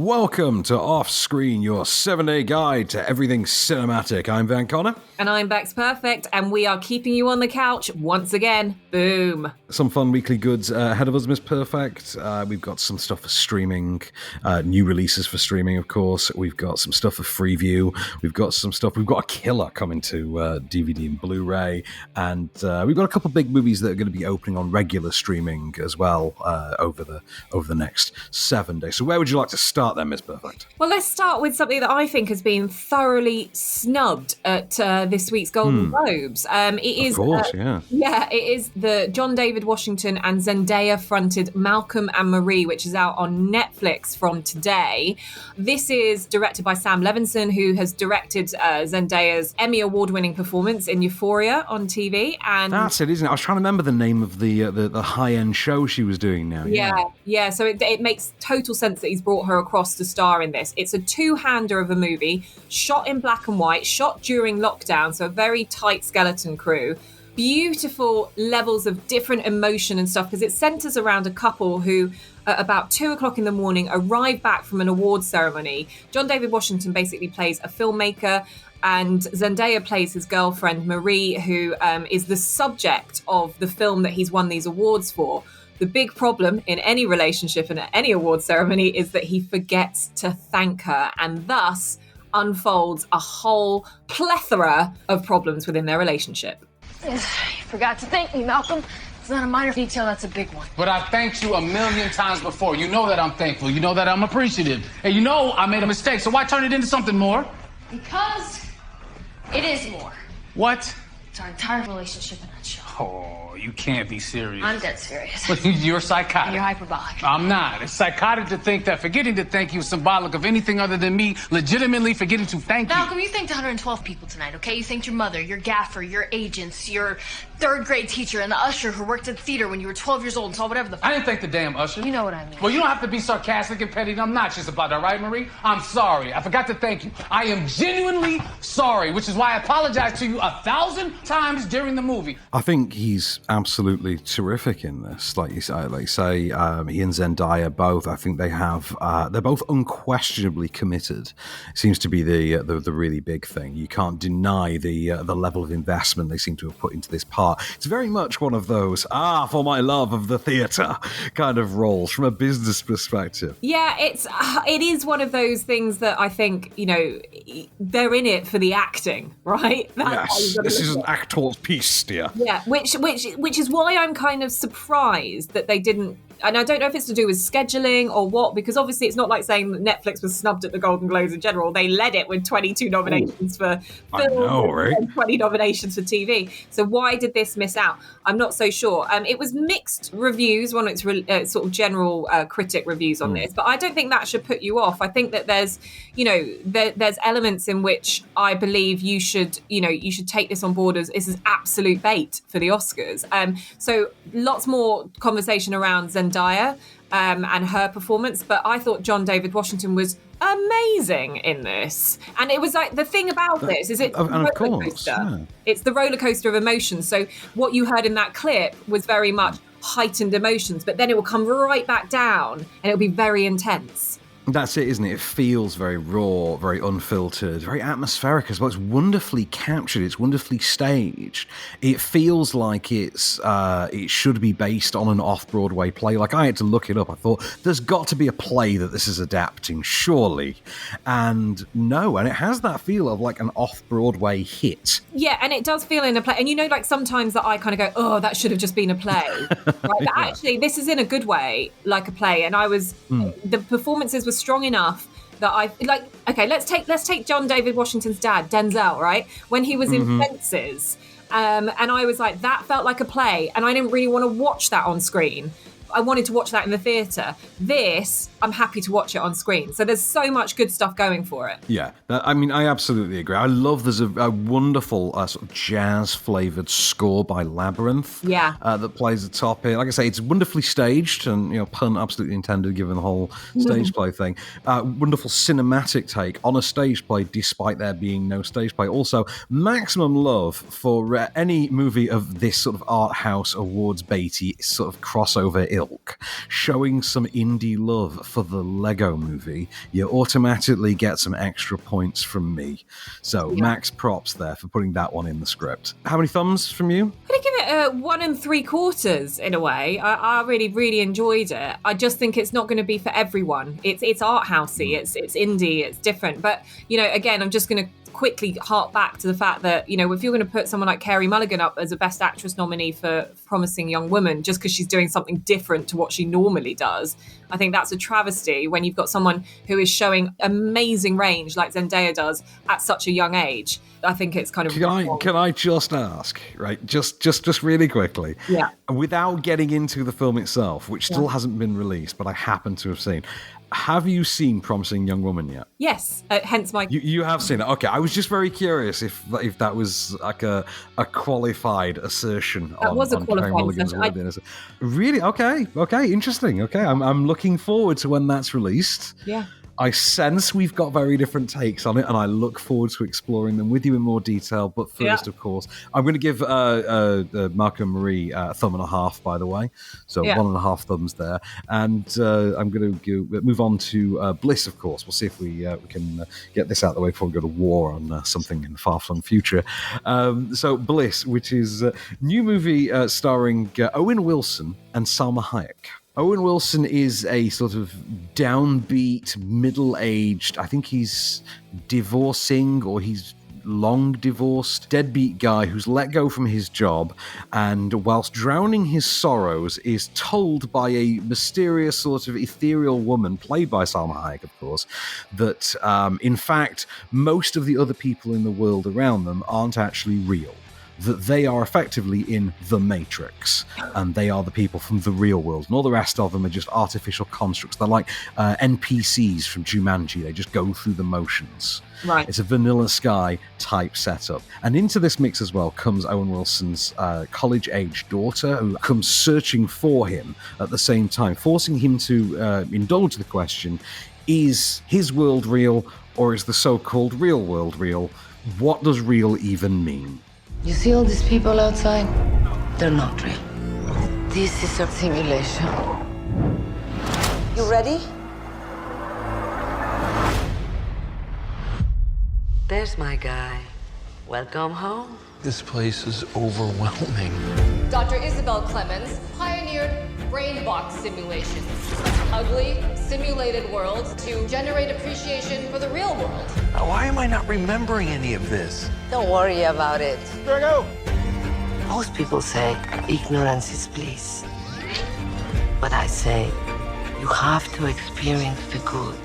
welcome to Off Screen, your 7-day guide to everything cinematic. I'm Van Connor. And I'm Becks Perfect, and we are keeping you on the couch once again. Boom. Some fun weekly goods ahead of us, Miss Perfect. We've got some stuff for streaming, new releases for streaming, of course. We've got some stuff for Freeview. We've got a killer coming to DVD and Blu-ray. And we've got a couple of big movies that are going to be opening on regular streaming as well over the next 7 days. So where would you like to start then, Miss Perfect? Well, let's start with something that I think has been thoroughly snubbed at this week's Golden Globes. It is the John David Washington and Zendaya fronted Malcolm and Marie, which is out on Netflix from today. This is directed by Sam Levinson, who has directed Zendaya's Emmy award-winning performance in Euphoria on TV. And that's it, isn't it? I was trying to remember the name of the high-end show she was doing now. Yeah. So it makes total sense that he's brought her across to star in this. It's a two-hander of a movie, shot in black and white, shot during lockdown, so a very tight skeleton crew. Beautiful levels of different emotion and stuff, because it centres around a couple who, at about 2:00 in the morning, arrive back from an awards ceremony. John David Washington basically plays a filmmaker, and Zendaya plays his girlfriend, Marie, who is the subject of the film that he's won these awards for. The big problem in any relationship and at any award ceremony is that he forgets to thank her, and thus unfolds a whole plethora of problems within their relationship. You forgot to thank me, Malcolm. It's not a minor detail, that's a big one. But I thanked you a million times before. You know that I'm thankful. You know that I'm appreciative. And you know I made a mistake, so why turn it into something more? Because it is more. What? It's our entire relationship in a nutshell. Oh, you can't be serious. I'm dead serious. You're psychotic. You're hyperbolic. I'm not. It's psychotic to think that forgetting to thank you is symbolic of anything other than me legitimately forgetting to thank you. Malcolm, you thanked 112 people tonight, okay? You thanked your mother, your gaffer, your agents, your third grade teacher, and the usher who worked at the theater when you were 12 years old and saw whatever the I didn't thank the damn usher. You know what I mean. Well, you don't have to be sarcastic and petty and obnoxious about that, right, Marie? I'm sorry. I forgot to thank you. I am genuinely sorry, which is why I apologize to you 1,000 times during the movie. I think he's absolutely terrific in this. Like you say, he and Zendaya both. I think they have. They're both unquestionably committed. It seems to be the really big thing. You can't deny the level of investment they seem to have put into this part. It's very much one of those for my love of the theatre kind of roles from a business perspective. Yeah, it is one of those things that I think, they're in it for the acting, right? Yes, this is an actor's piece, dear. Yeah, which is why I'm kind of surprised that they didn't. And I don't know if it's to do with scheduling or what, because obviously it's not like saying that Netflix was snubbed at the Golden Globes in general. They led it with 22 nominations for film and 20 nominations for TV. So why did this miss out? I'm not so sure. It was mixed reviews, one of its sort of general critic reviews on this, but I don't think that should put you off. I think that there's elements in which I believe you should take this on board as this is absolute bait for the Oscars. So lots more conversation around Zendaya and her performance, but I thought John David Washington was amazing in this. And it was like, the thing about this is it's roller coaster. Yeah. It's the roller coaster of emotions. So what you heard in that clip was very much heightened emotions, but then it will come right back down and it'll be very intense. That's it, isn't it? It feels very raw, very unfiltered, very atmospheric as well. It's wonderfully captured. It's wonderfully staged. It feels like it should be based on an off-Broadway play. Like, I had to look it up. I thought, there's got to be a play that this is adapting, surely. And no, and it has that feel of like an off-Broadway hit. Yeah, and it does feel in a play. And like sometimes that I kind of go, oh, that should have just been a play. Right? But actually, this is in a good way, like a play. And the performances were strong enough that let's take John David Washington's dad, Denzel, right? When he was in Fences, and I was like, that felt like a play, and I didn't really want to watch that on screen. I wanted to watch that in the theatre. This, I'm happy to watch it on screen. So there's so much good stuff going for it. Yeah, I mean, I absolutely agree. I love there's a wonderful sort of jazz-flavoured score by Labyrinth that plays the top here. Like I say, it's wonderfully staged and, pun absolutely intended given the whole stage play thing. Wonderful cinematic take on a stage play despite there being no stage play. Also, maximum love for any movie of this sort of art house awards baity sort of crossover ilk showing some indie love for the Lego Movie, you automatically get some extra points from me. So max props there for putting that one in the script. How many thumbs from you? I'm going to give it a 1 3/4 in a way. I really, really enjoyed it. I just think it's not going to be for everyone. It's art housey, it's indie, it's different. But, again, I'm just going to quickly hark back to the fact that, if you're going to put someone like Carey Mulligan up as a Best Actress nominee for Promising Young Woman just because she's doing something different to what she normally does, I think that's a travesty when you've got someone who is showing amazing range like Zendaya does at such a young age. I think it's kind of Can I just ask, right? Just really quickly. Yeah. Without getting into the film itself, which still hasn't been released, but I happen to have seen. Have you seen Promising Young Woman yet? Yes, hence my... You have seen it. Okay, I was just very curious if that was like a qualified assertion that was a Carey Mulligan's worthiness. Really? Okay, interesting. Okay, I'm looking forward to when that's released. Yeah. I sense we've got very different takes on it, and I look forward to exploring them with you in more detail. But first, of course, I'm going to give Marco and Marie a 1.5 by the way. So 1.5 thumbs there. And I'm going to move on to Bliss, of course. We'll see if we can get this out of the way before we go to war on something in the far-flung future. So Bliss, which is a new movie starring Owen Wilson and Salma Hayek. Owen Wilson is a sort of downbeat, middle-aged, I think he's divorcing or he's long divorced, deadbeat guy who's let go from his job and whilst drowning his sorrows is told by a mysterious sort of ethereal woman, played by Salma Hayek, of course, that in fact, most of the other people in the world around them aren't actually real. That they are effectively in the Matrix, and they are the people from the real world, and all the rest of them are just artificial constructs. They're like NPCs from Jumanji. They just go through the motions. Right. It's a Vanilla Sky type setup. And into this mix as well comes Owen Wilson's college-age daughter, who comes searching for him at the same time, forcing him to indulge the question, is his world real, or is the so-called real world real? What does real even mean? You see all these people outside? They're not real. This is a simulation. You ready? There's my guy. Welcome home. This place is overwhelming. Dr. Isabel Clemens pioneered brain box simulations. Ugly, simulated worlds to generate appreciation for the real world. Now, why am I not remembering any of this? Don't worry about it. Drago! Most people say ignorance is bliss. But I say you have to experience the good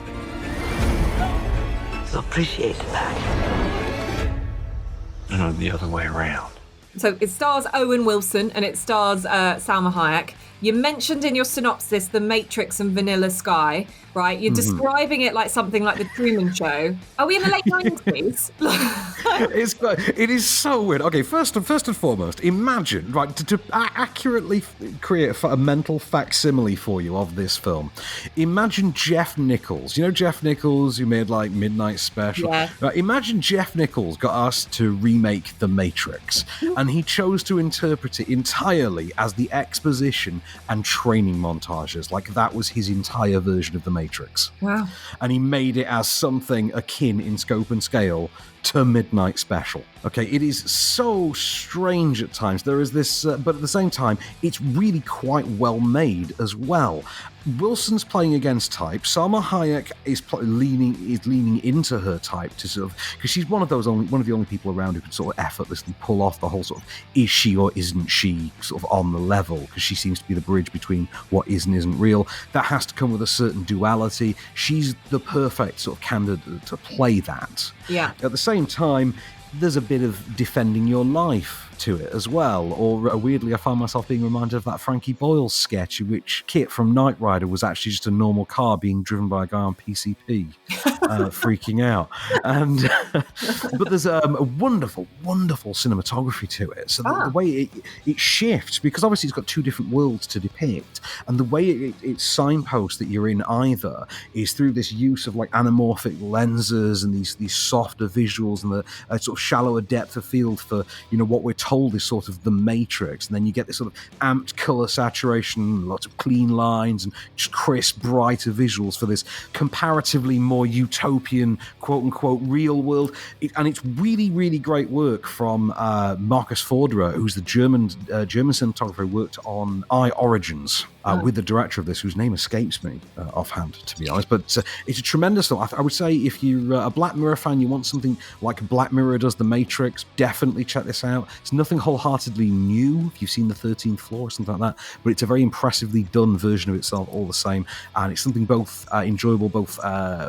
to appreciate the bad. No, the other way around. So it stars Owen Wilson and it stars Salma Hayek. You mentioned in your synopsis The Matrix and Vanilla Sky, right? You're describing it like something like The Truman Show. Are we in the late 90s? It is so weird. Okay, first and foremost, imagine, right, to accurately create a mental facsimile for you of this film, imagine Jeff Nichols. You know Jeff Nichols, who made like Midnight Special? Yeah. Right, imagine Jeff Nichols got asked to remake The Matrix, and he chose to interpret it entirely as the exposition and training montages, like that was his entire version of The Matrix. Wow. And he made it as something akin in scope and scale to Midnight Special. Okay, it is so strange at times. There is this, but at the same time, it's really quite well made as well. Wilson's playing against type. Salma Hayek is leaning into her type to sort of, because she's one of the only people around who can sort of effortlessly pull off the whole sort of is she or isn't she sort of on the level, because she seems to be the bridge between what is and isn't real. That has to come with a certain duality. She's the perfect sort of candidate to play that. Yeah. At the same time, there's a bit of defending your life to it as well. Or weirdly, I found myself being reminded of that Frankie Boyle sketch in which Kit from Knight Rider was actually just a normal car being driven by a guy on PCP, freaking out. And but there's a wonderful cinematography to it. So the way it shifts, because obviously it's got two different worlds to depict, and the way it signposts that you're in either is through this use of like anamorphic lenses and these softer visuals and the sort of shallower depth of field for, you know, what we're told is sort of the Matrix, and then you get this sort of amped color saturation, lots of clean lines, and just crisp, brighter visuals for this comparatively more utopian, quote-unquote, real world. And it's really, really great work from Marcus Forderer, who's the German cinematographer who worked on Eye Origins, with the director of this, whose name escapes me offhand, to be honest. But it's a tremendous film. I would say if you're a Black Mirror fan, you want something like Black Mirror does The Matrix, definitely check this out. It's nothing wholeheartedly new, if you've seen The 13th Floor or something like that, but it's a very impressively done version of itself all the same, and it's something both enjoyable, both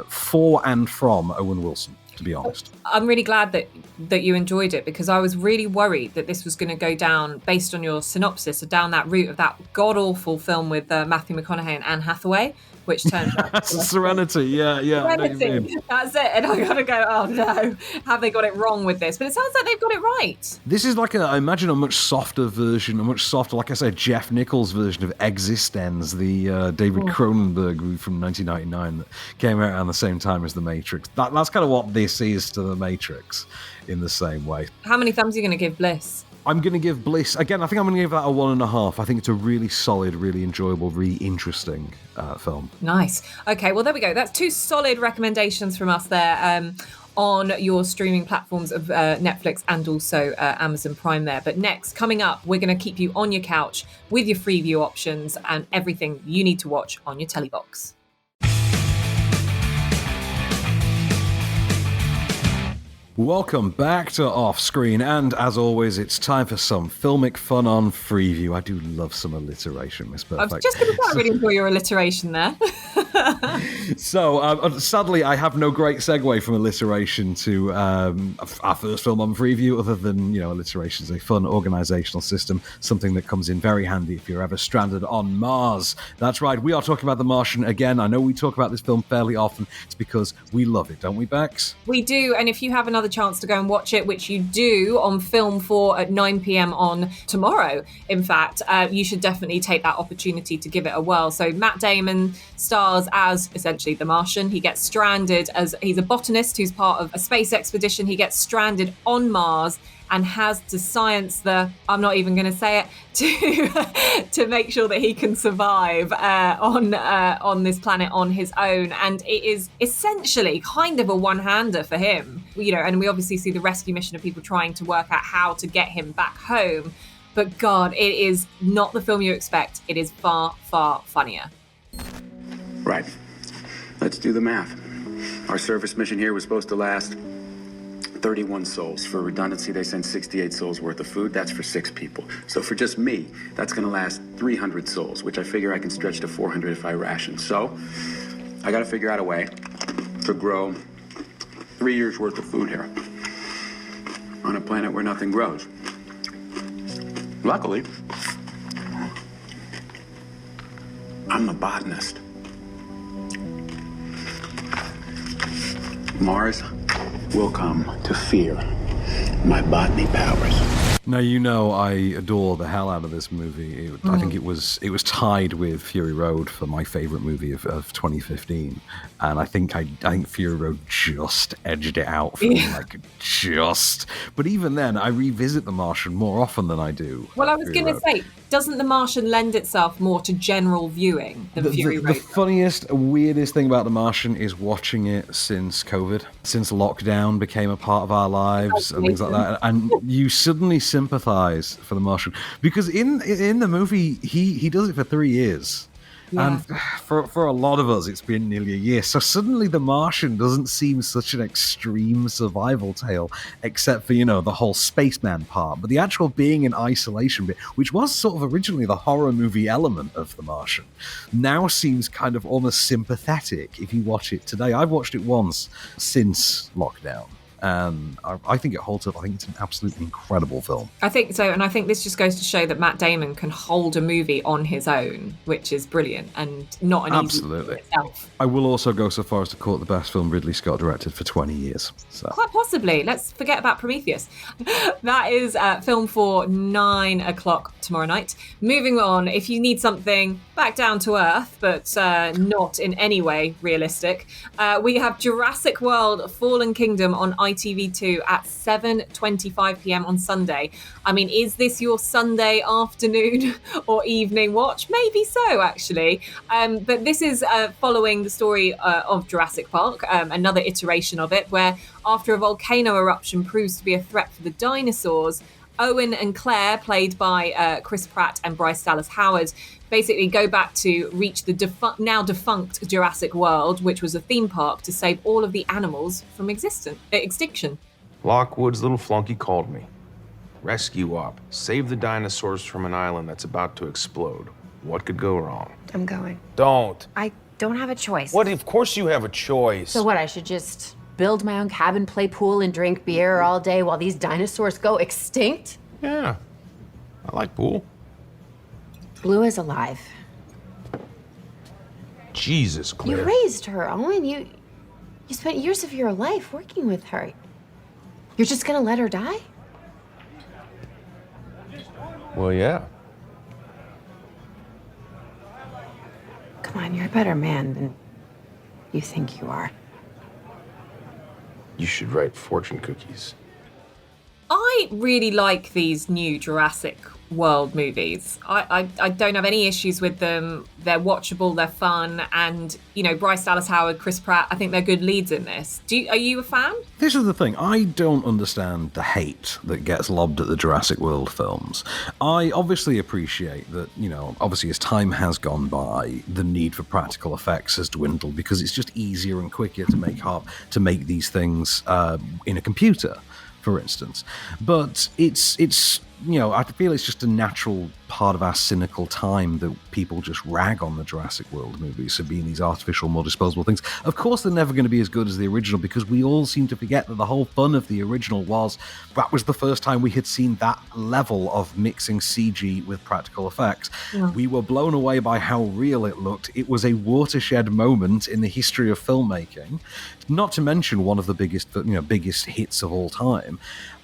for and from Owen Wilson, to be honest. I'm really glad that you enjoyed it, because I was really worried that this was going to go down, based on your synopsis, down that route of that god-awful film with Matthew McConaughey and Anne Hathaway, which turned out Serenity, yeah. Serenity. That's it. And I gotta go, oh no, have they got it wrong with this? But it sounds like they've got it right. This is like I imagine a much softer version, like I said, Jeff Nichols' version of Existence, the David Cronenberg movie from 1999 that came out around the same time as The Matrix. That's kind of what this is to The Matrix in the same way. How many thumbs are you going to give Bliss? I'm going to give Bliss, again, I think I'm going to give that a 1.5. I think it's a really solid, really enjoyable, really interesting film. Nice. Okay, well, there we go. That's 2 solid recommendations from us there on your streaming platforms of Netflix and also Amazon Prime there. But next, coming up, we're going to keep you on your couch with your free view options and everything you need to watch on your telly box. Welcome back to Off Screen, and as always, it's time for some filmic fun on Freeview. I do love some alliteration, Miss Perfect. I was just going to say, I really enjoy your alliteration there. So, sadly, I have no great segue from alliteration to our first film on Freeview, other than, alliteration is a fun organizational system, something that comes in very handy if you're ever stranded on Mars. That's right, we are talking about The Martian again. I know we talk about this film fairly often. It's because we love it, don't we, Becks? We do, and if you have another chance to go and watch it, which you do on Film 4 at 9 p.m. on tomorrow, in fact, you should definitely take that opportunity to give it a whirl. So Matt Damon stars as essentially the Martian. He gets stranded as he's a botanist who's part of a space expedition. He gets stranded on Mars and has to science I'm not even going to say it, to make sure that he can survive on this planet on his own. And it is essentially kind of a one-hander for him, and we obviously see the rescue mission of people trying to work out how to get him back home. But God, it is not the film you expect. It is far, far funnier. Right. Let's do the math. Our service mission here was supposed to last 31 souls. For redundancy, they sent 68 souls worth of food. That's for 6 people. So for just me, that's going to last 300 souls, which I figure I can stretch to 400 if I ration. So I got to figure out a way to grow 3 years worth of food here on a planet where nothing grows. Luckily, I'm a botanist. Mars will come to fear my botany powers. Now, I adore the hell out of this movie. I think it was tied with Fury Road for my favorite movie of 2015, and I think Fury Road just edged it out for me, just. But even then, I revisit The Martian more often than I do. Well, I was going to say, doesn't The Martian lend itself more to general viewing than Fury Road? The funniest, weirdest thing about The Martian is watching it since COVID, since lockdown became a part of our lives and things like that, and you suddenly sympathize for The Martian, because in the movie he does it for 3 years. Yeah. And for a lot of us, it's been nearly a year. So suddenly The Martian doesn't seem such an extreme survival tale, except for, the whole spaceman part. But the actual being in isolation bit, which was sort of originally the horror movie element of The Martian, now seems kind of almost sympathetic if you watch it today. I've watched it once since lockdown. I think it holds up. I think it's an absolutely incredible film. I think so, and I think this just goes to show that Matt Damon can hold a movie on his own, which is brilliant and not an easy thing itself. I will also go so far as to call it the best film Ridley Scott directed for 20 years. So. Quite possibly. Let's forget about Prometheus. That is Film for 9 o'clock tomorrow night. Moving on, if you need something back down to earth, but not in any way realistic, we have Jurassic World Fallen Kingdom on ITV2 at 7:25 p.m. on Sunday. I mean, is this your Sunday afternoon or evening watch? Maybe so, actually. But this is following the story of Jurassic Park, another iteration of it, where after a volcano eruption proves to be a threat for the dinosaurs, Owen and Claire, played by Chris Pratt and Bryce Dallas Howard, basically go back to reach the now defunct Jurassic World, which was a theme park, to save all of the animals from extinction. Lockwood's little flunky called me. Rescue op. Save the dinosaurs from an island that's about to explode. What could go wrong? I'm going. Don't. I don't have a choice. What? Of course you have a choice. So what, I should just build my own cabin, play pool, and drink beer all day while these dinosaurs go extinct? Yeah. I like pool. Blue is alive. Jesus, Claire. You raised her, Owen. You spent years of your life working with her. You're just gonna let her die? Well, yeah. Come on, you're a better man than you think you are. You should write fortune cookies. I really like these new Jurassic World movies. I don't have any issues with them. They're watchable, they're fun, and, you know, Bryce Dallas Howard, Chris Pratt, I think they're good leads in this. Are you a fan? This is the thing. I don't understand the hate that gets lobbed at the Jurassic World films. I obviously appreciate that, you know, obviously as time has gone by, the need for practical effects has dwindled because it's just easier and quicker to make these things in a computer, for instance. But it's you know, I feel it's just a natural part of our cynical time that people just rag on the Jurassic World movies for being these artificial, more disposable things. Of course, they're never going to be as good as the original because we all seem to forget that the whole fun of the original was that was the first time we had seen that level of mixing CG with practical effects. Yeah. We were blown away by how real it looked. It was a watershed moment in the history of filmmaking, not to mention one of the biggest hits of all time.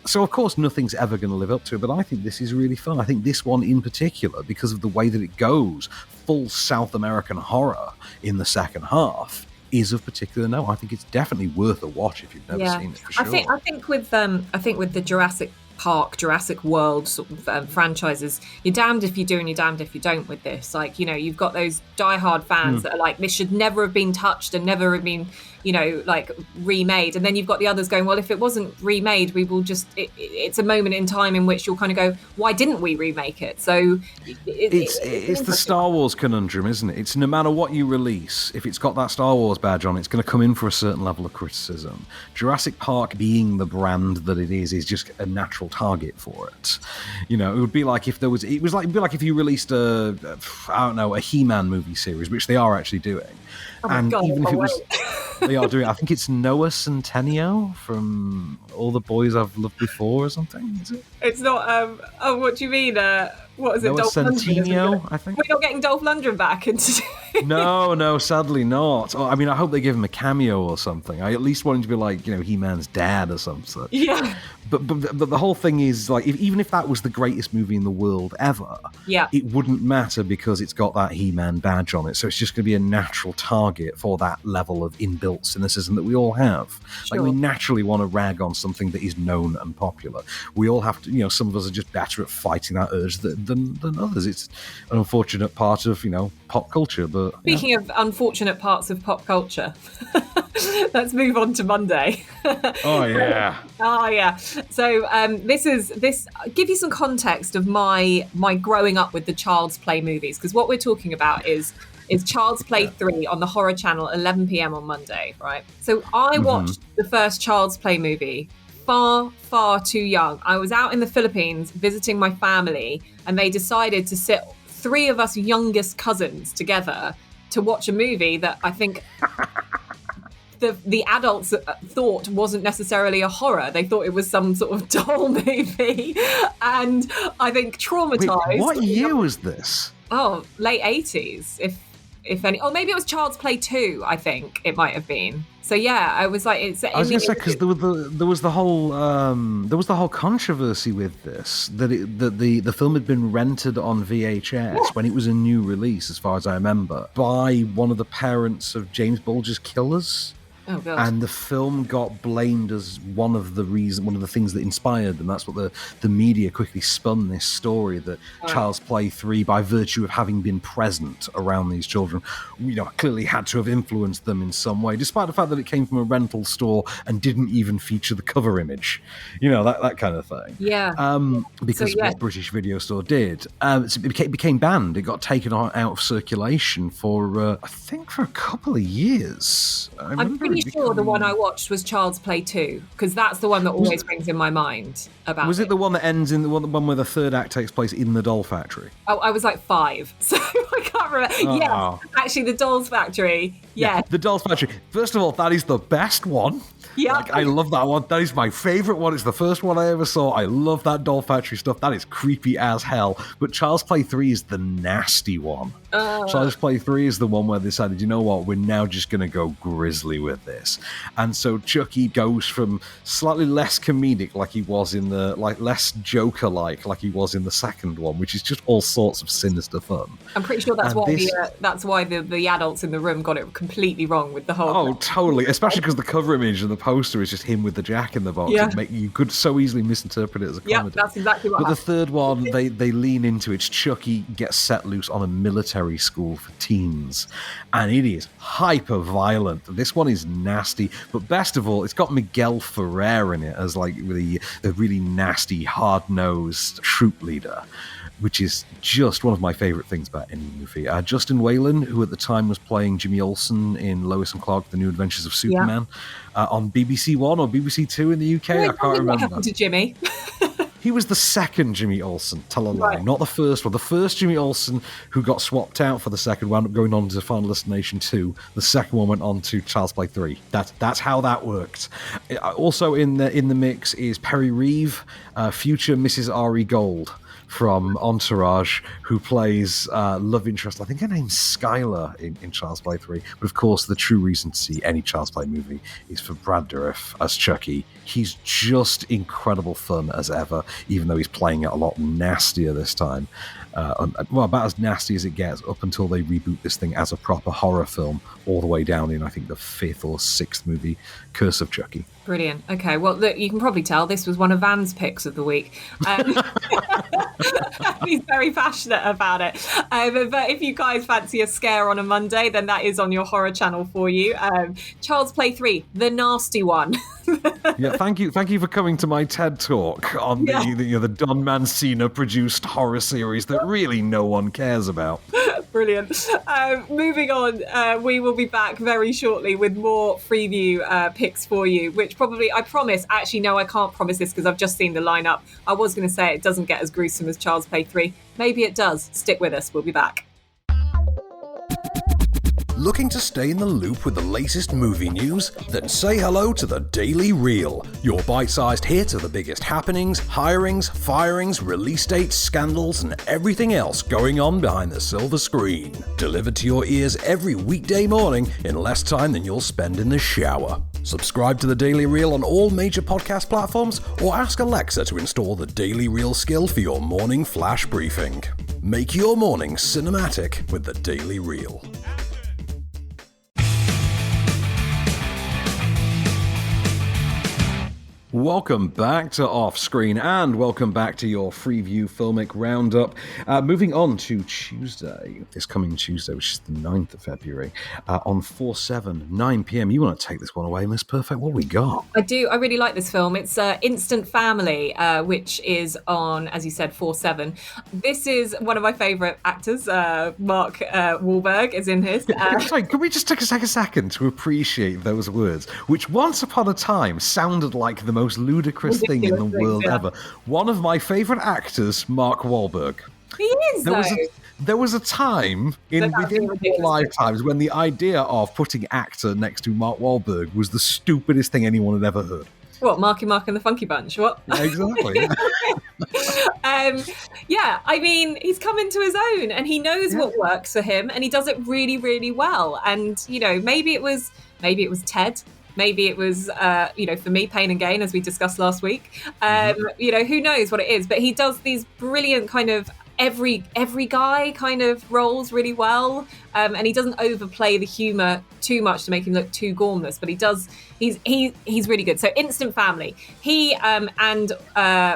So, of course, nothing's ever going to live up to it, but I think this is really fun. I think this one in particular, because of the way that it goes, full South American horror in the second half, is of particular note. I think it's definitely worth a watch if you've never seen it, for sure. I think with the Jurassic Park, Jurassic World sort of franchises, you're damned if you do and you're damned if you don't with this. Like, you know, you've got those diehard fans that are like, this should never have been touched and never have been, you know, like remade. And then you've got the others going, well, if it wasn't remade, we will just, it's a moment in time in which you'll kind of go, why didn't we remake it? So it's the Star Wars conundrum, isn't it? It's no matter what you release, if it's got that Star Wars badge on, it's going to come in for a certain level of criticism. Jurassic Park being the brand that it is just a natural target for it. You know, it would be like if it'd be like if you released a He-Man movie series, which they are actually doing. Oh my God, even if it was, they are doing. I think it's Noah Centineo from All the Boys I've Loved Before or something. Is it? It's not. What do you mean? What is it? Noah Centineo, I think. We're not getting Dolph Lundgren back into. No, sadly not. I mean, I hope they give him a cameo or something. I at least want him to be like, you know, He-Man's dad or something. Yeah. But the whole thing is, like, even if that was the greatest movie in the world ever, it wouldn't matter because it's got that He-Man badge on it. So it's just going to be a natural target for that level of inbuilt cynicism that we all have. Sure. Like, we naturally want to rag on something that is known and popular. We all have to, you know, some of us are just better at fighting that urge than others. It's an unfortunate part of, you know, pop culture. But speaking of unfortunate parts of pop culture, let's move on to Monday. Oh yeah. So this give you some context of my growing up with the Child's Play movies, because what we're talking about is Child's Play 3 on the Horror Channel, 11 p.m. on Monday, right? So I watched the first Child's Play movie far too young. I was out in the Philippines visiting my family, and they decided to sit three of us youngest cousins together to watch a movie that I think the adults thought wasn't necessarily a horror. They thought it was some sort of doll movie, and I think traumatized. Wait, what year was this? Oh, late 80s, if any. Or maybe it was Child's Play 2, I think it might have been. So yeah, I was like, it's. I was going to say, because there was the whole controversy with this, that the film had been rented on VHS when it was a new release, as far as I remember, by one of the parents of James Bulger's killers. Oh, God. And the film got blamed as one of the things that inspired them. That's what the media quickly spun this story that Child's Play 3, by virtue of having been present around these children, clearly had to have influenced them in some way, despite the fact that it came from a rental store and didn't even feature the cover image. That kind of thing. Yeah. Because what British Video Store did, it became banned. It got taken out of circulation for, I think, for a couple of years. I'm pretty sure the one I watched was Child's Play 2, because that's the one that always brings in my mind about Was it the one that ends in the one where the third act takes place in the doll factory? Oh, I was like 5, so I can't remember. Yes, actually, the Dolls Factory. Yeah. The Dolls Factory. First of all, that is the best one. Yeah. I love that one. That is my favourite one. It's the first one I ever saw. I love that Doll Factory stuff. That is creepy as hell. But Child's Play 3 is the nasty one. Child's Play 3 is the one where they decided, you know what, we're now just going to go grisly with this. And so Chucky goes from slightly less comedic, like he was in the, less Joker-like, like he was in the second one, which is just all sorts of sinister fun. I'm pretty sure that's why the adults in the room got it completely wrong with the whole. Oh, totally. Especially because the cover image and the poster is just him with the Jack in the box. Yeah. You could so easily misinterpret it as a comedy. Yeah, that's exactly what But happened. the third one, they lean into it. Chucky gets set loose on a military school for teens, and it is hyper violent. This one is nasty, but best of all, it's got Miguel Ferrer in it as the really nasty, hard-nosed troop leader, which is just one of my favourite things about any movie. Justin Whalen, who at the time was playing Jimmy Olsen in Lois and Clark: The New Adventures of Superman, on BBC One or BBC Two in the UK, I can't remember. What happened to Jimmy? He was the second Jimmy Olsen, tell a lie, not the first one. The first Jimmy Olsen who got swapped out for the second wound up going on to Final Destination 2. The second one went on to Child's Play 3. That's how that worked. Also in the mix is Perry Reeve, future Mrs. Ari Gold from Entourage, who plays love interest. I think her name's Skylar in Child's Play 3. But of course, the true reason to see any Child's Play movie is for Brad Dourif as Chucky. He's just incredible fun as ever, even though he's playing it a lot nastier this time. About as nasty as it gets up until they reboot this thing as a proper horror film, all the way down in, I think, the 5th or 6th movie, Curse of Chucky. Brilliant. Okay, well, look, you can probably tell this was one of Van's picks of the week. He's very passionate about it. But if you guys fancy a scare on a Monday, then that is on your horror channel for you. Child's Play 3, the nasty one. Yeah, thank you for coming to my TED Talk on the Don Mancina produced horror series that really no one cares about. Brilliant. Moving on, we will be back very shortly with more Freeview picks for you, which probably, I promise, actually, no, I can't promise this because I've just seen the lineup. I was going to say it doesn't get as gruesome as Child's Play 3. Maybe it does. Stick with us. We'll be back. Looking to stay in the loop with the latest movie news? Then say hello to the Daily Reel, your bite-sized hit of the biggest happenings, hirings, firings, release dates, scandals, and everything else going on behind the silver screen. Delivered to your ears every weekday morning in less time than you'll spend in the shower. Subscribe to the Daily Reel on all major podcast platforms, or ask Alexa to install the Daily Reel skill for your morning flash briefing. Make your morning cinematic with the Daily Reel. Welcome back to Off Screen, and welcome back to your Freeview Filmic Roundup. Moving on to Tuesday, this coming Tuesday, which is the 9th of February, on 4/7, 9 p.m. You want to take this one away, Miss Perfect? What we got? I do. I really like this film. It's Instant Family, which is on, as you said, 4/7. This is one of my favourite actors. Mark Wahlberg is in his. Sorry, can we just take a second to appreciate those words, which once upon a time sounded like the most ludicrous thing in the world ever. One of my favourite actors, Mark Wahlberg. He is, there was a time within our lifetimes when the idea of putting actor next to Mark Wahlberg was the stupidest thing anyone had ever heard. What, Marky Mark and the Funky Bunch? What? Yeah, exactly. Yeah, I mean, he's come into his own and he knows what works for him and he does it really, really well. And, you know, maybe it was Ted. Maybe it was, for me, Pain and Gain, as we discussed last week. You know, who knows what it is, but he does these brilliant kind of every guy kind of rolls really well, and he doesn't overplay the humor too much to make him look too gormless, but he does. He's really good. So Instant Family. He and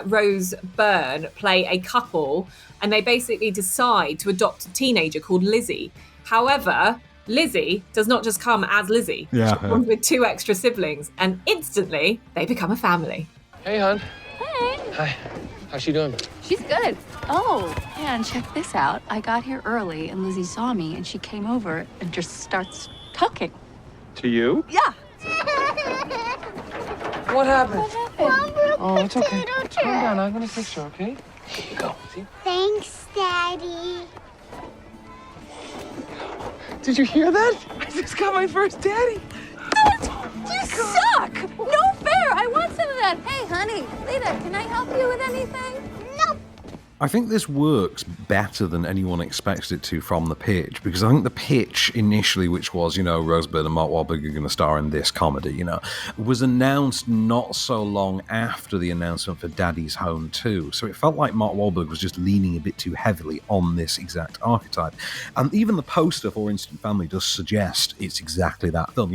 Rose Byrne play a couple, and they basically decide to adopt a teenager called Lizzie. However, Lizzie does not just come as Lizzie. Yeah, she comes with 2 extra siblings, and instantly they become a family. Hey, hon. Hey. Hi. How's she doing? She's good. Oh, and check this out. I got here early, and Lizzie saw me, and she came over and just starts talking. To you? Yeah. What happened? Mom broke Oh, it's okay. potato chip. Calm down. I'm gonna fix her, okay? Here you go. See? Thanks, Daddy. Did you hear that? I just got my first daddy. You suck! No fair! I want some of that. Hey, honey, Lita, can I help you with anything? Nope. I think this works better than anyone expected it to from the pitch, because I think the pitch initially, which was, Rose Byrne and Mark Wahlberg are going to star in this comedy, was announced not so long after the announcement for Daddy's Home 2. So it felt like Mark Wahlberg was just leaning a bit too heavily on this exact archetype. And even the poster for Instant Family does suggest it's exactly that film.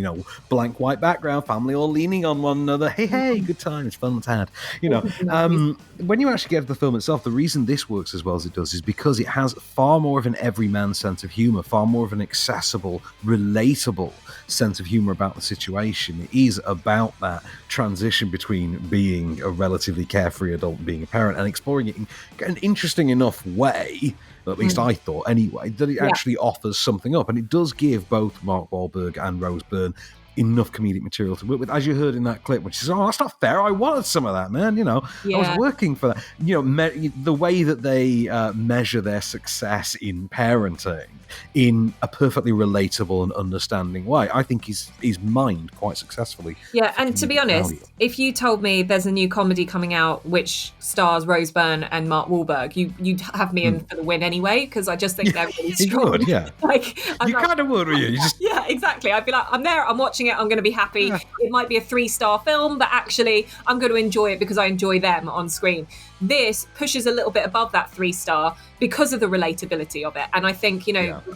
Blank white background, family all leaning on one another. Hey, good times, fun tad. When you actually get to the film itself, the reason this works as well as it does is because it has far more of an everyman sense of humor, far more of an accessible, relatable sense of humor about the situation. It is about that transition between being a relatively carefree adult and being a parent, and exploring it in an interesting enough way, at least I thought anyway, that it actually offers something up. And it does give both Mark Wahlberg and Rose Byrne enough comedic material to work with, as you heard in that clip, which is, that's not fair, I wanted some of that, man, I was working for that. The way that they measure their success in parenting in a perfectly relatable and understanding way, I think is mined quite successfully. Yeah, and to be honest, if you told me there's a new comedy coming out which stars Rose Byrne and Mark Wahlberg, you'd have me in for the win anyway, because I just think they're really strong. You would, yeah. You kind of would, wouldn't you? Yeah, exactly. I'd be like, I'm there, I'm watching it, I'm going to be happy. Yeah. It might be a 3-star film, but actually I'm going to enjoy it because I enjoy them on screen. This pushes a little bit above that 3-star because of the relatability of it. And I think,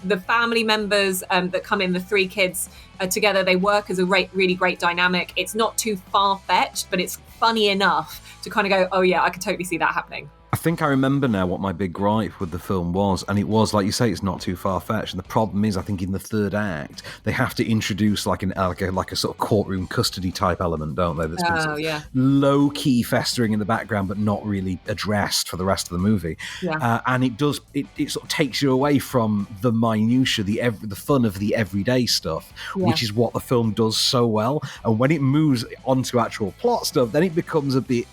the family members that come in, the 3 kids together, they work as a really great dynamic. It's not too far-fetched, but it's funny enough to kind of go, oh yeah, I could totally see that happening. I think I remember now what my big gripe with the film was, and it was, like you say, it's not too far-fetched. And the problem is, I think in the third act, they have to introduce like a sort of courtroom custody type element, don't they? That's been sort of low-key festering in the background, but not really addressed for the rest of the movie. Yeah. And it sort of takes you away from the minutiae, the fun of the everyday stuff, which is what the film does so well. And when it moves onto actual plot stuff, then it becomes a bit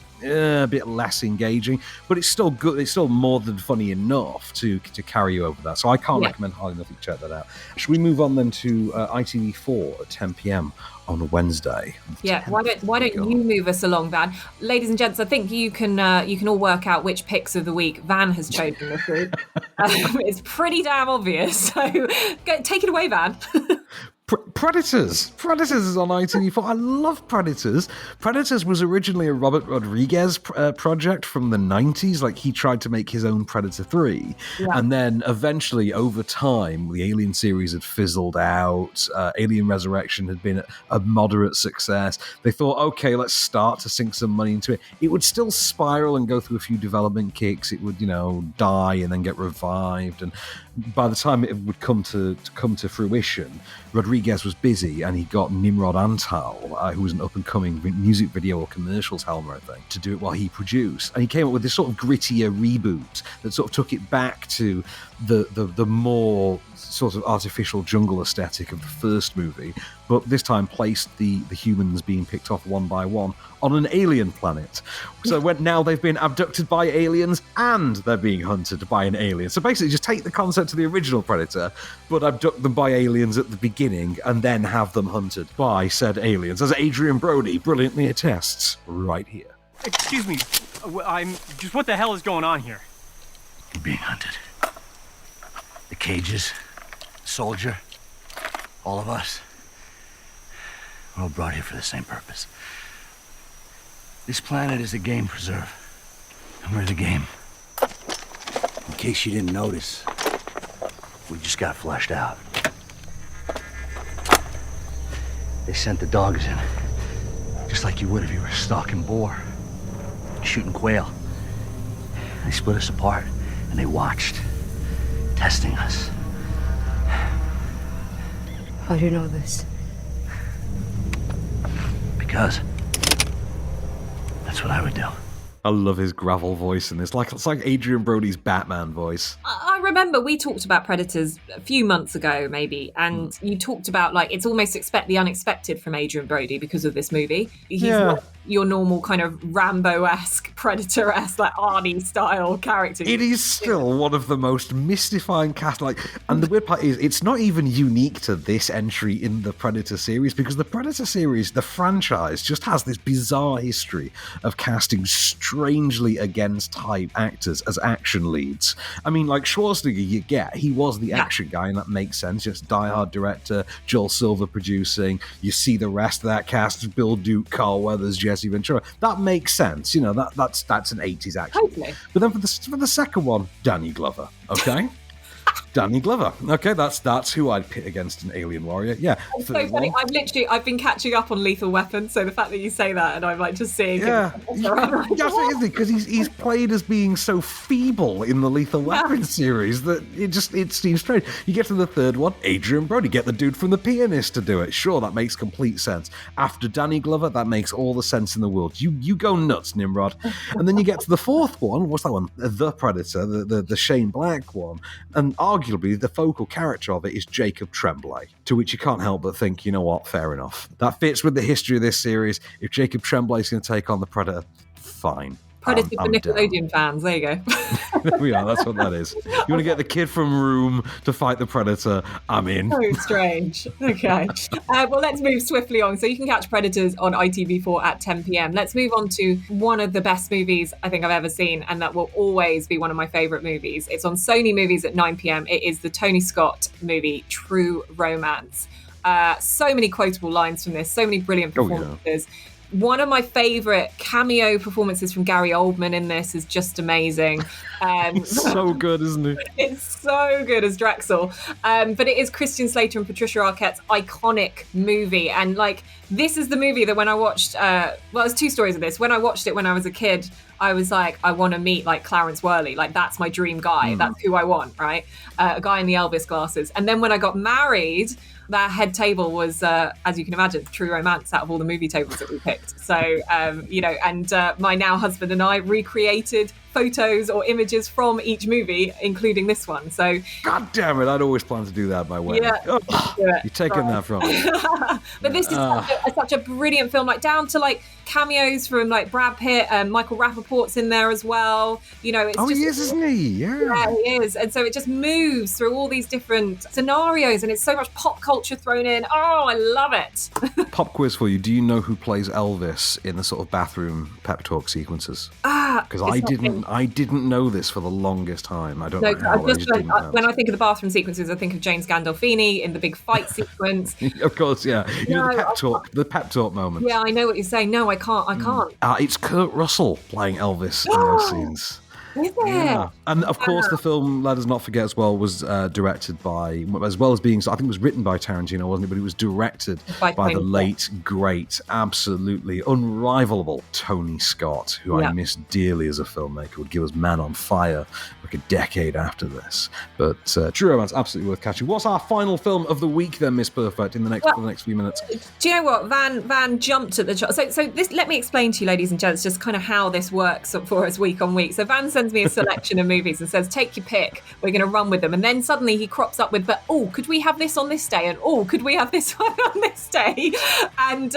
less engaging, but it's still good. It's still more than funny enough to carry you over that. So I can't recommend highly enough you check that out. Should we move on then to ITV4 at 10 p.m. on Wednesday? Yeah, why don't you move us along, Van? Ladies and gents, I think you can all work out which picks of the week Van has chosen this week. It's pretty damn obvious. So take it away, Van. Predators is on ITV4. I love Predators. Predators was originally a Robert Rodriguez project from the 90s. Like, he tried to make his own Predator 3. Yeah. And then eventually, over time, the Alien series had fizzled out. Alien Resurrection had been a moderate success. They thought, okay, let's start to sink some money into it. It would still spiral and go through a few development kicks. It would, die and then get revived. And by the time it would come to fruition, Rodriguez was busy, and he got Nimrod Antal, who was an up-and-coming music video or commercials helmer, I think, to do it while he produced. And he came up with this sort of grittier reboot that sort of took it back to the more sort of artificial jungle aesthetic of the first movie, but this time placed the humans being picked off one by one on an alien planet. So now they've been abducted by aliens and they're being hunted by an alien. So basically just take the concept of the original Predator, but abduct them by aliens at the beginning and then have them hunted by said aliens, as Adrian Brody brilliantly attests right here. Excuse me, what the hell is going on here? You're being hunted. The cages, soldier, all of us. We're all brought here for the same purpose. This planet is a game preserve, and we're the game. case you didn't notice, we just got fleshed out. They sent the dogs in, just like you would if you were stalking boar, shooting quail. They split us apart, and they watched, testing us. How do you know this? Because that's what I would do. I love his gravel voice in this. It's like Adrian Brody's Batman voice. I remember we talked about Predators a few months ago, maybe, and you talked about, like, it's almost expect the unexpected from Adrian Brody because of this movie. He's not your normal kind of Rambo-esque, Predator-esque, like Arnie-style character. It is still one of the most mystifying cast. And the weird part is, it's not even unique to this entry in the Predator series, because the Predator series, the franchise, just has this bizarre history of casting strangely against type actors as action leads. I mean, like Schwarzenegger, he was the action guy, and that makes sense. Just Die Hard director, Joel Silver producing. You see the rest of that cast: Bill Duke, Carl Weathers, Jesse Ventura. That makes sense. You know, that's an 80s action. Totally. But then for the second one, Danny Glover. Okay. Danny Glover. Okay, that's who I'd pit against an alien warrior. Yeah. It's so funny. I've been catching up on Lethal Weapon, so the fact that you say that, and I'm like just seeing. Yeah, isn't it? Because he's played as being so feeble in the Lethal Weapon series that it seems strange. You get to the third one, Adrian Brody, get the dude from The Pianist to do it. Sure, that makes complete sense. After Danny Glover, that makes all the sense in the world. You go nuts, Nimrod. And then you get to the fourth one. What's that one? The Predator, the Shane Black one, and arguably the focal character of it is Jacob Tremblay, to which you can't help but think, you know what, fair enough. That fits with the history of this series. If Jacob Tremblay is going to take on the Predator, fine. Predator for Nickelodeon fans, there you go. There we are, that's what that is. You want to get the kid from Room to fight the Predator, I'm in. So strange. Okay. Well, let's move swiftly on. So you can catch Predators on ITV4 at 10 p.m. Let's move on to one of the best movies I think I've ever seen, and that will always be one of my favourite movies. It's on Sony Movies at 9 p.m. It is the Tony Scott movie, True Romance. So many quotable lines from this, so many brilliant performances. Oh, yeah. One of my favourite cameo performances from Gary Oldman in this is just amazing. He's so good, isn't he? It's so good as Drexel. But it is Christian Slater and Patricia Arquette's iconic movie. And like, this is the movie that when I watched, there's two stories of this. When I watched it when I was a kid, I was like, I want to meet like Clarence Worley. Like, that's my dream guy. That's who I want, right? A guy in the Elvis glasses. And then when I got married, that head table was, as you can imagine, True Romance out of all the movie tables that we picked. So, my now husband and I recreated photos or images from each movie, including this one. So, God damn it, I'd always planned to do that by wedding. Yeah, you're taking that from me. But this is such a brilliant film, like down to like cameos from like Brad Pitt and Michael Rappaport's in there as well. You know, it's he is, isn't he? Yeah, he is. And so it just moves through all these different scenarios, and it's so much pop culture thrown in. Oh, I love it. Pop quiz for you. Do you know who plays Elvis in the sort of bathroom pep talk sequences? Because I didn't know this for the longest time. I don't know how. When I think of the bathroom sequences, I think of James Gandolfini in the big fight sequence. Of course, yeah. The pep talk moment. Yeah, I know what you're saying. No, I can't. It's Kurt Russell playing Elvis in those scenes. Is it? Yeah. And of course, the film, let us not forget as well, was directed by, as well as being, I think it was written by Tarantino, wasn't it? But it was directed by the late, great, absolutely unrivalable Tony Scott, who I miss dearly as a filmmaker, would give us Man on Fire like a decade after this. But True Romance, absolutely worth catching. What's our final film of the week then, Miss Perfect, in the next few minutes? Do you know what? Van jumped at the so this. Let me explain to you, ladies and gents, just kind of how this works for us week on week. So Van sends me a selection of movies and says, take your pick, we're going to run with them. And then suddenly he crops up with, but could we have this on this day? And could we have this one on this day? And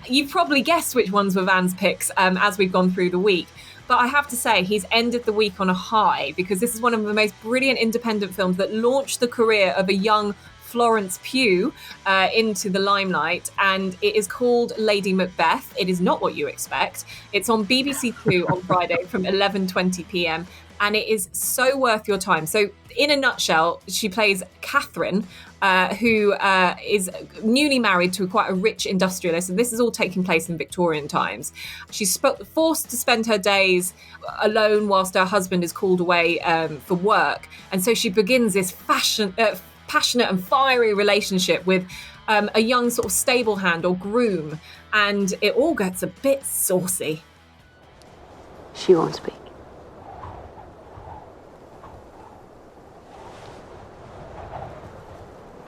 you've probably guessed which ones were Van's picks as we've gone through the week. But I have to say, he's ended the week on a high, because this is one of the most brilliant independent films that launched the career of a young Florence Pugh into the limelight, and it is called Lady Macbeth. It is not what you expect. It's on BBC Two on Friday from 11:20 p.m. and it is so worth your time. So in a nutshell, she plays Catherine, who is newly married to quite a rich industrialist, and this is all taking place in Victorian times. She's forced to spend her days alone whilst her husband is called away for work, and so she begins this passionate and fiery relationship with a young sort of stable hand or groom, and it all gets a bit saucy. She won't speak.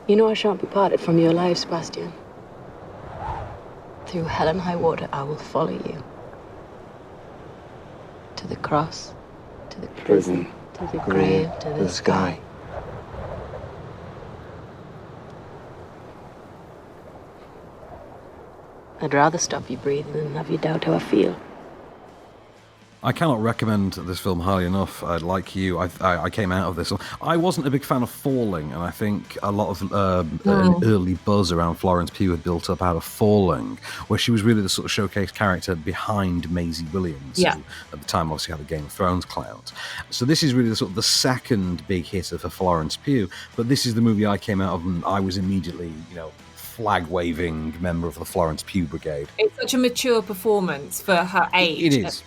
You know I shan't be parted from your life, Sebastian. Through hell and high water, I will follow you. To the cross, to the prison, to the grave, to the sky. I'd rather stop you breathing than have you doubt how I feel. I cannot recommend this film highly enough. Like you, I came out of this. I wasn't a big fan of Falling, and I think a lot of an early buzz around Florence Pugh had built up out of Falling, where she was really the sort of showcase character behind Maisie Williams, who at the time obviously had the Game of Thrones clout. So this is really the sort of the second big hitter for Florence Pugh, but this is the movie I came out of, and I was immediately, flag-waving member of the Florence Pugh Brigade. It's such a mature performance for her age. It is.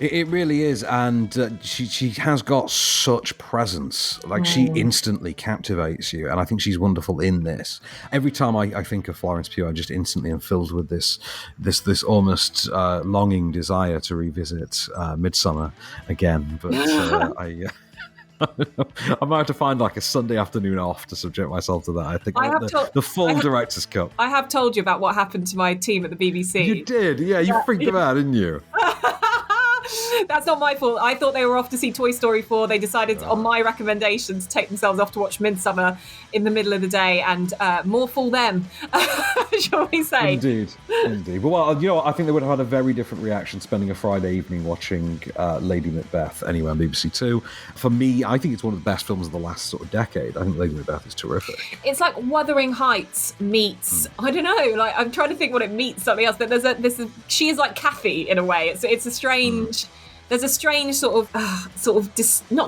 It really is, and she has got such presence. Like, she instantly captivates you, and I think she's wonderful in this. Every time I think of Florence Pugh, I just instantly am filled with this almost longing desire to revisit Midsommar again. But I might have to find like a Sunday afternoon off to subject myself to that. I think the full director's cut. I have told you about what happened to my team at the BBC. You did, yeah. You freaked them out, didn't you? That's not my fault. I thought they were off to see Toy Story 4. They decided, on my recommendation, to take themselves off to watch Midsommar in the middle of the day, and more fool them, shall we say. Indeed. Well, I think they would have had a very different reaction spending a Friday evening watching Lady Macbeth anyway on BBC Two. For me, I think it's one of the best films of the last sort of decade. I think Lady Macbeth is terrific. It's like Wuthering Heights meets, I don't know, like I'm trying to think what it meets something else, but she is like Kathy in a way. It's a strange... There's a strange not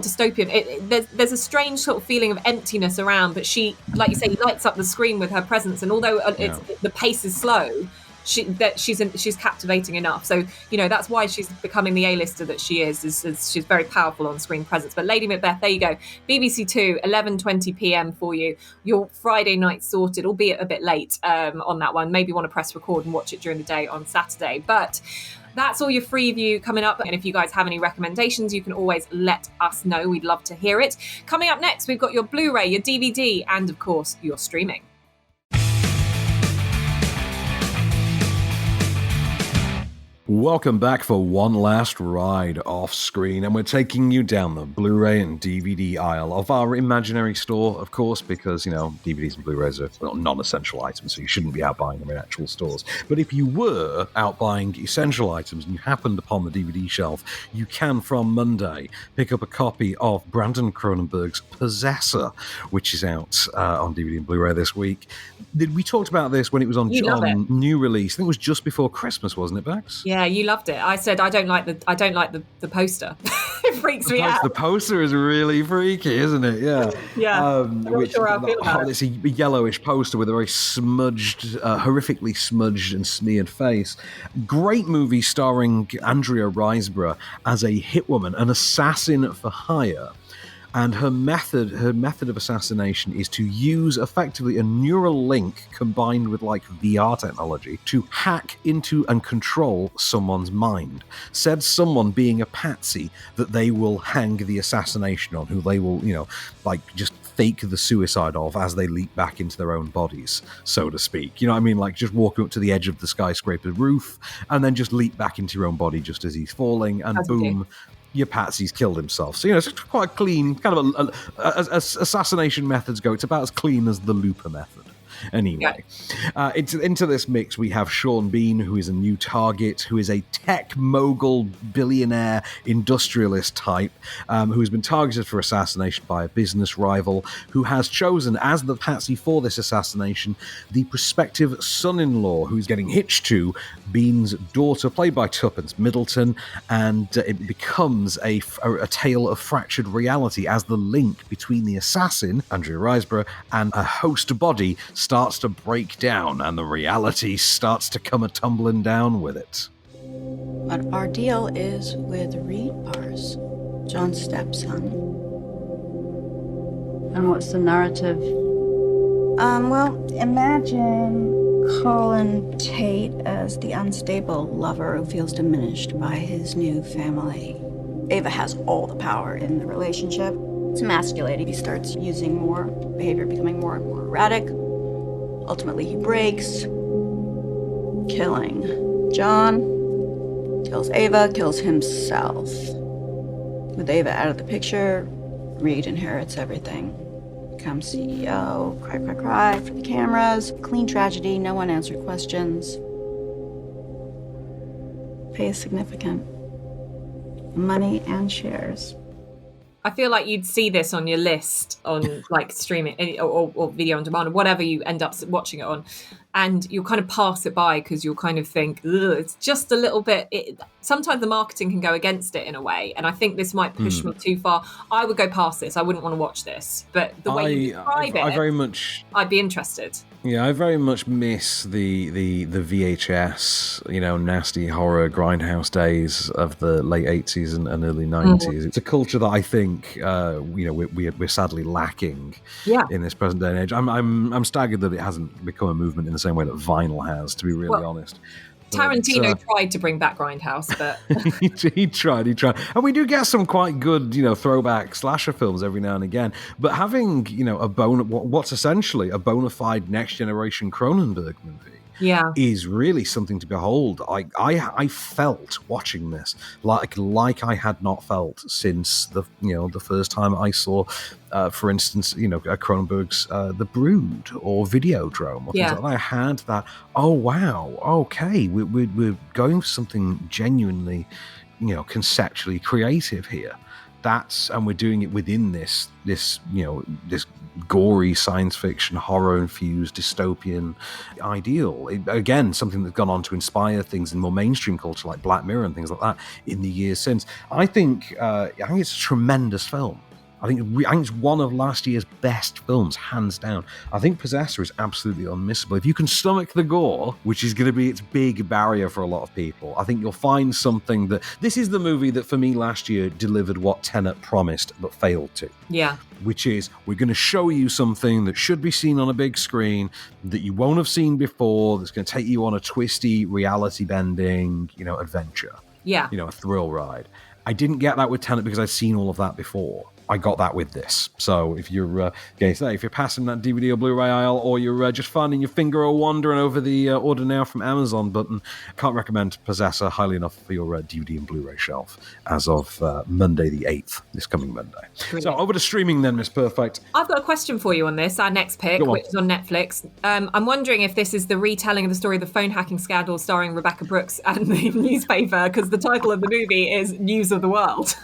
dystopian. There's a strange sort of feeling of emptiness around, but she, like you say, lights up the screen with her presence. And although the pace is slow, she's captivating enough. So that's why she's becoming the A-lister that she is she's very powerful on screen presence. But Lady Macbeth, there you go, BBC Two, 11:20 p.m. for you. Your Friday night sorted, albeit a bit late on that one. Maybe want to press record and watch it during the day on Saturday, but. That's all your free view coming up. And if you guys have any recommendations, you can always let us know. We'd love to hear it. Coming up next, we've got your Blu-ray, your DVD, and of course, your streaming. Welcome back for one last ride off screen, and we're taking you down the Blu-ray and DVD aisle of our imaginary store, of course, because, DVDs and Blu-rays are non-essential items, so you shouldn't be out buying them in actual stores. But if you were out buying essential items and you happened upon the DVD shelf, you can, from Monday, pick up a copy of Brandon Cronenberg's Possessor, which is out on DVD and Blu-ray this week. We talked about this when it was on new release. I think it was just before Christmas, wasn't it, Becks? Yeah, you loved it. I said I don't like the poster. It freaks me out. The poster is really freaky, isn't it? Yeah. Yeah. I'm not sure how I feel about it. It's a yellowish poster with a very smudged, horrifically smudged and smeared face. Great movie starring Andrea Riseborough as a hitwoman, an assassin for hire. And her method of assassination is to use effectively a neural link combined with VR technology to hack into and control someone's mind. Said someone being a patsy that they will hang the assassination on, who they will, just fake the suicide of as they leap back into their own bodies, so to speak. You know what I mean? Like just walking up to the edge of the skyscraper roof and then just leap back into your own body just as he's falling, and boom. Your patsy's killed himself. So, it's quite clean, kind of as assassination methods go. It's about as clean as the Looper method. Anyway, into this mix, we have Sean Bean, who is a new target, who is a tech mogul, billionaire, industrialist type, who has been targeted for assassination by a business rival, who has chosen as the patsy for this assassination the prospective son-in-law, who's getting hitched to Bean's daughter, played by Tuppence Middleton, and it becomes a tale of fractured reality as the link between the assassin, Andrea Riseborough, and a host body starts to break down, and the reality starts to come a-tumbling down with it. But our deal is with Reed Bars, John's stepson. And what's the narrative? Well, imagine Colin Tate as the unstable lover who feels diminished by his new family. Ava has all the power in the relationship. It's emasculating. He starts using more, behavior becoming more and more erratic. Ultimately, he breaks, killing John, kills Ava, kills himself. With Ava out of the picture, Reed inherits everything. Becomes CEO, cry for the cameras, clean tragedy, no unanswered questions. Pay is significant. Money and shares. I feel like you'd see this on your list on like streaming or video on demand or whatever you end up watching it on, and you'll kind of pass it by because you'll kind of think, it's just a little bit. Sometimes the marketing can go against it in a way, and I think this might push me too far. I would go past this. I wouldn't want to watch this, but the way you describe I'd be interested. Yeah, I very much miss the VHS, nasty horror grindhouse days of the late 80s and early 90s. It's a culture that I think, we're sadly lacking in this present day and age. I'm staggered that it hasn't become a movement in the same way that vinyl has, to be really honest. Tarantino tried to bring back Grindhouse, but he tried, and we do get some quite good, throwback slasher films every now and again. But having, what's essentially a bona fide next generation Cronenberg movie, is really something to behold. I felt watching this like I had not felt since the first time I saw, for instance, Cronenberg's The Brood or Videodrome or things like that. I had that. Oh wow, okay, we're going for something genuinely, conceptually creative here. And we're doing it within this gory science fiction, horror infused dystopian ideal. Again, something that's gone on to inspire things in more mainstream culture like Black Mirror and things like that in the years since. I think it's a tremendous film. I think it's one of last year's best films, hands down. I think Possessor is absolutely unmissable. If you can stomach the gore, which is going to be its big barrier for a lot of people, I think you'll find something that... This is the movie that, for me, last year delivered what Tenet promised but failed to. Yeah. Which is, we're going to show you something that should be seen on a big screen, that you won't have seen before, that's going to take you on a twisty, reality-bending, adventure. Yeah. A thrill ride. I didn't get that with Tenet because I'd seen all of that before. I got that with this. So if you're if you're passing that DVD or Blu-ray aisle, or you're just finding your finger or wandering over the order now from Amazon button, can't recommend Possessor highly enough for your DVD and Blu-ray shelf as of Monday the 8th, this coming Monday. Brilliant. So over to streaming then, Miss Perfect. I've got a question for you on this, our next pick, which is on Netflix. I'm wondering if this is the retelling of the story of the phone hacking scandal starring Rebecca Brooks and the newspaper, because the title of the movie is News of the World.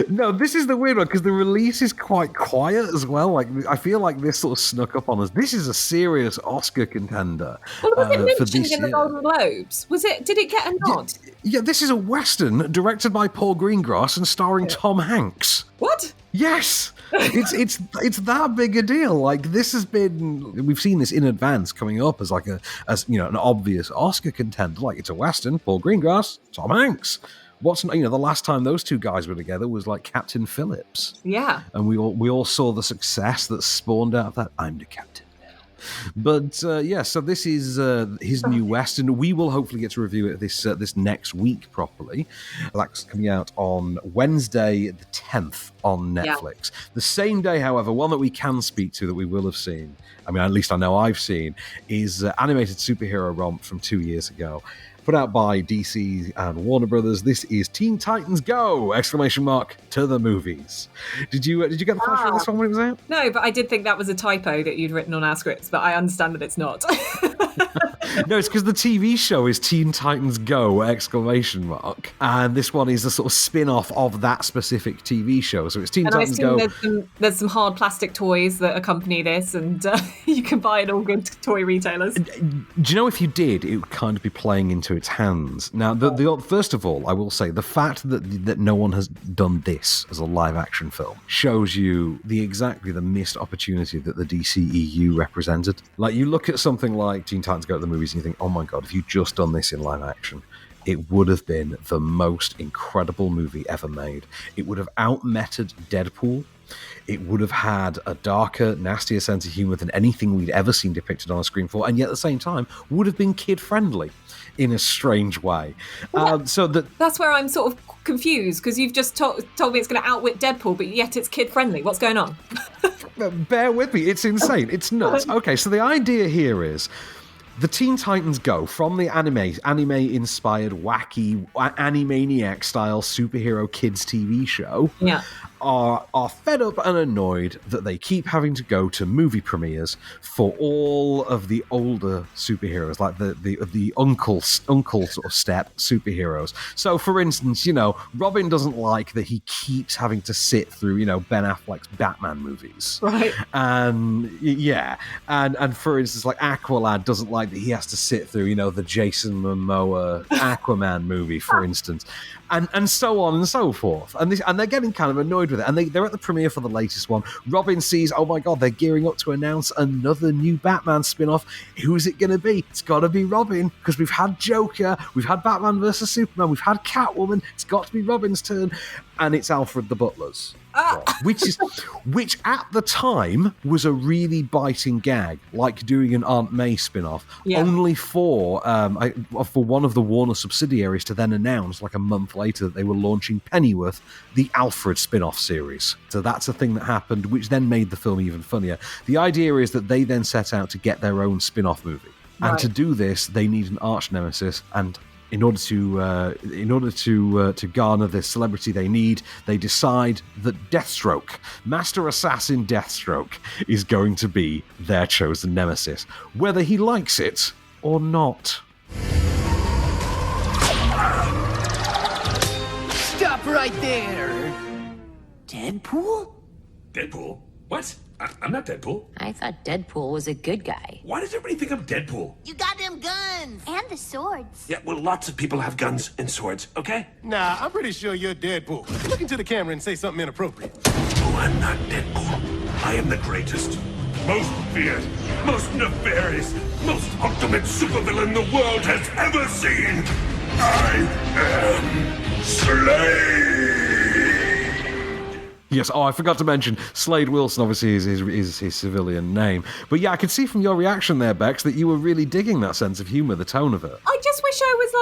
No, this is the weird one, because the release is quite quiet as well. Like, I feel like this sort of snuck up on us. This is a serious Oscar contender. Well, was it mentioned in the Golden Globes? Did it get a nod? Yeah, this is a Western directed by Paul Greengrass and starring Tom Hanks. What? Yes! It's that big a deal. Like, this has been... We've seen this in advance coming up as an obvious Oscar contender. Like, it's a Western, Paul Greengrass, Tom Hanks. The last time those two guys were together was like Captain Phillips. Yeah. And we all saw the success that spawned out of that. I'm the captain now. But so this is his new Western. We will hopefully get to review it this next week properly. That's coming out on Wednesday the 10th on Netflix. Yeah. The same day, however, one that we can speak to that we will have seen, I mean, at least I know I've seen, is animated superhero romp from 2 years ago. put out by DC and Warner Brothers. This is Teen Titans Go! ! To the movies. Did you get the flash for this one when it was out? No, but I did think that was a typo that you'd written on our scripts, but I understand that it's not. No, it's because the TV show is Teen Titans Go! ! And this one is a sort of spin-off of that specific TV show. So it's Teen Titans Go. There's some hard plastic toys that accompany this, and you can buy it all good toy retailers. Do you know, if you did, it would kind of be playing into its hands. Now, first of all, I will say the fact that no one has done this as a live-action film shows you the missed opportunity that the DCEU represented. Like, you look at something like Teen Titans Go! To the movies and you think, oh my god, if you'd just done this in live action, it would have been the most incredible movie ever made. It would have outmetted Deadpool. It would have had a darker, nastier sense of humour than anything we'd ever seen depicted on a screen before, and yet at the same time would have been kid-friendly in a strange way. That's where I'm sort of confused, because you've just told me it's going to outwit Deadpool, but yet it's kid-friendly. What's going on? Bear with me. It's insane. It's nuts. Okay, so the idea here is the Teen Titans Go! From the anime-inspired, wacky, Animaniac-style superhero kids TV show are fed up and annoyed that they keep having to go to movie premieres for all of the older superheroes, like the uncle sort of step superheroes. So, for instance, Robin doesn't like that he keeps having to sit through, Ben Affleck's Batman movies. Right. And for instance, like Aqualad doesn't like that he has to sit through, the Jason Momoa Aquaman movie, for instance. And so on and so forth. And they're getting kind of annoyed with it. And they're at the premiere for the latest one. Robin sees, oh my god, they're gearing up to announce another new Batman spin-off. Who's it going to be? It's got to be Robin, because we've had Joker, we've had Batman versus Superman, we've had Catwoman. It's got to be Robin's turn. And it's Alfred the Butler's. Which at the time was a really biting gag, like doing an Aunt May spin-off, only for one of the Warner subsidiaries to then announce, like a month later, that they were launching Pennyworth, the Alfred spin-off series. So that's a thing that happened, which then made the film even funnier. The idea is that they then set out to get their own spin-off movie. Right. And to do this, they need an arch nemesis, and in order to garner the celebrity they decide that Deathstroke, Master Assassin Deathstroke, is going to be their chosen nemesis, whether he likes it or not. Stop right there! Deadpool? Deadpool? What? I'm not Deadpool. I thought Deadpool was a good guy. Why does everybody think I'm Deadpool? You got them guns! And the swords. Yeah, well, lots of people have guns and swords, okay? Nah, I'm pretty sure you're Deadpool. Look into the camera and say something inappropriate. Oh, I'm not Deadpool. I am the greatest, most feared, most nefarious, most ultimate supervillain the world has ever seen. I am Slade! Yes, I forgot to mention, Slade Wilson obviously is his civilian name. But yeah, I could see from your reaction there, Becks, that you were really digging that sense of humour, the tone of it. I just wish I was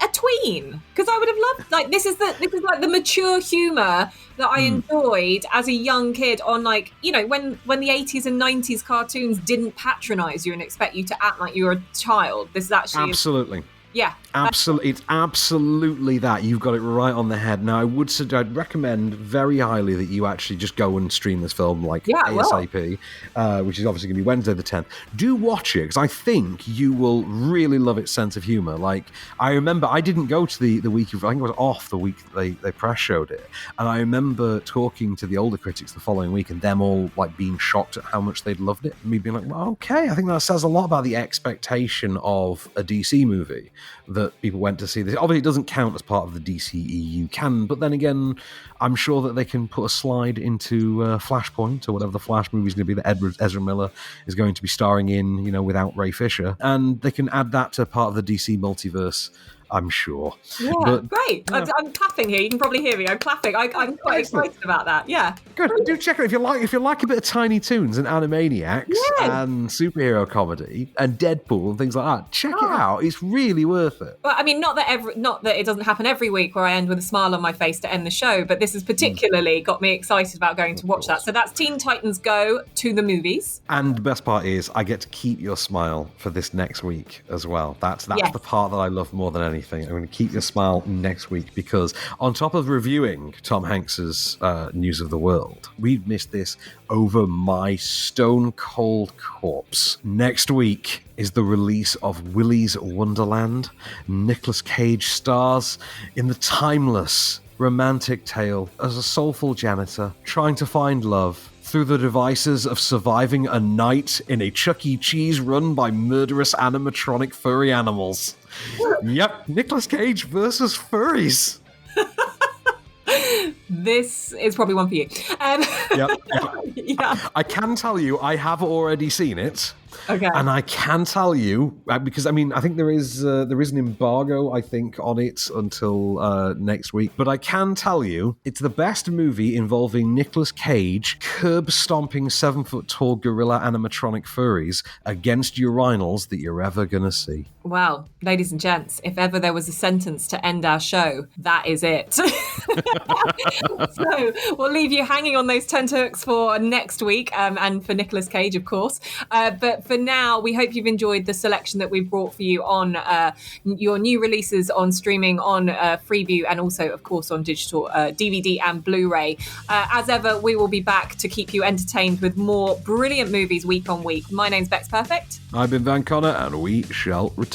like a tween, because I would have loved, like, this is like the mature humour that I enjoyed as a young kid on, like, when the 80s and 90s cartoons didn't patronise you and expect you to act like you were a child. This is actually... Absolutely. Yeah. Absolutely, it's absolutely that. You've got it right on the head. Now, I'd recommend very highly that you actually just go and stream this film, like, ASAP, which is obviously going to be Wednesday the 10th. Do watch it, because I think you will really love its sense of humour. Like, I remember I didn't go to the week of, I think I was off the week they press showed it, and I remember talking to the older critics the following week, and them all, like, being shocked at how much they'd loved it. And me being like, well, okay, I think that says a lot about the expectation of a DC movie that people went to see this. Obviously, it doesn't count as part of the DCEU canon, but then again, I'm sure that they can put a slide into Flashpoint or whatever the Flash movie is going to be that Ezra Miller is going to be starring in, without Ray Fisher, and they can add that to part of the DC multiverse, I'm sure. Yeah, but, great. I'm clapping here. You can probably hear me. I'm clapping. I'm quite excited about that. Yeah. Good. Do check it if you like a bit of Tiny Toons and Animaniacs and superhero comedy and Deadpool and things like that. Check it out. It's really worth it. Well, I mean, not that it doesn't happen every week where I end with a smile on my face to end the show, but this has particularly got me excited about going to watch that. So that's Teen Titans Go! To the movies. And the best part is I get to keep your smile for this next week as well. That's the part that I love more than anything. anything, I'm going to keep your smile next week, because on top of reviewing Tom Hanks's News of the World, we've missed this over my stone cold corpse. Next week is the release of Willy's Wonderland. Nicolas Cage stars in the timeless romantic tale as a soulful janitor trying to find love through the devices of surviving a night in a Chuck E. Cheese run by murderous animatronic furry animals. Yep, Nicolas Cage versus furries. This is probably one for you. Yep. Yeah. I can tell you, I have already seen it. Okay. And I can tell you, because I mean, I think there is an embargo, I think, on it until next week. But I can tell you, it's the best movie involving Nicolas Cage curb-stomping 7-foot-tall gorilla animatronic furries against urinals that you're ever gonna see. Well, ladies and gents, if ever there was a sentence to end our show, that is it. So we'll leave you hanging on those tenterhooks for next week, and for Nicolas Cage, of course. But for now, we hope you've enjoyed the selection that we've brought for you on your new releases on streaming, on Freeview, and also, of course, on digital DVD and Blu-ray. As ever, we will be back to keep you entertained with more brilliant movies week on week. My name's Becks Perfect. I've been Van Connor, and we shall return.